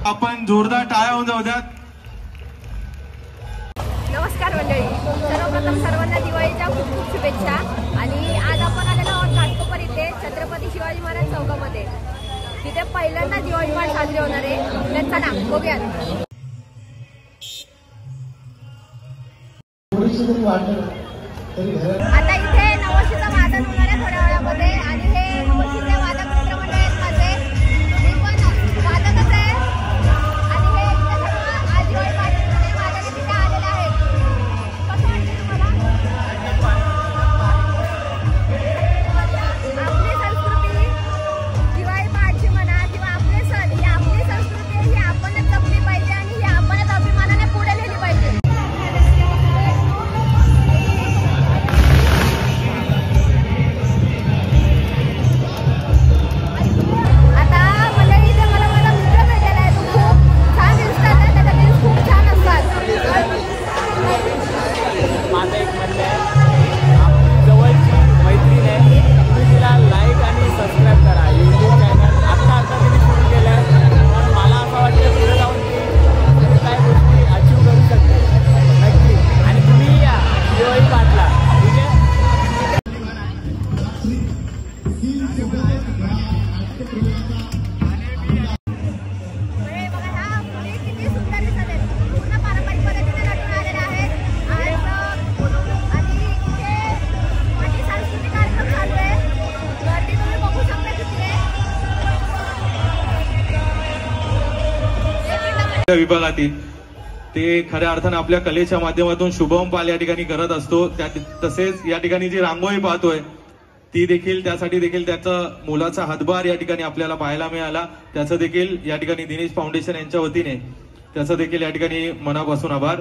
आपण जोरदार टाळ्या होऊन जाऊ द्यात। नमस्कार मंडळी, सर्वप्रथम सर्वांना दिवाळीच्या खूप खूप शुभेच्छा। आणि आज आपण आलेलो आहोत घाटकोपर इथे छत्रपती शिवाजी महाराज चौकामध्ये। तिथे पहिल्यांदा दिवाळी पहाट साजरी होणार आहे। तर चला बघूयात। आता इथे नवशीचं वादन होणार आहे थोड्या वेळामध्ये आणि हे नवशीचे वादक मित्रमंडळ आहेत माझे। मी पण वादकच आहे आणि हे इथे सर्व आज दिवाळी पहाटमध्ये वादक तिथे आलेले आहेत। कसं वाटतं तुम्हाला? आपली संस्कृती दिवाळी पहाटची म्हणा किंवा आपले सण ही आपली संस्कृती ही आपणच जपली पाहिजे आणि ही आपणच अभिमानाने पुढे नेली पाहिजे। विभागातील ते खऱ्या अर्थाने आपल्या कलेच्या माध्यमातून शुभम पाल या ठिकाणी करत असतो। तसेच या ठिकाणी जी रांगोळी पाहतोय ती देखील त्यासाठी देखील त्याचा मुलाचा हातभार या ठिकाणी आपल्याला पाहायला मिळाला। त्याचं देखील या ठिकाणी दिनेश फाउंडेशन यांच्या वतीने त्याचं देखील या ठिकाणी मनापासून आभार।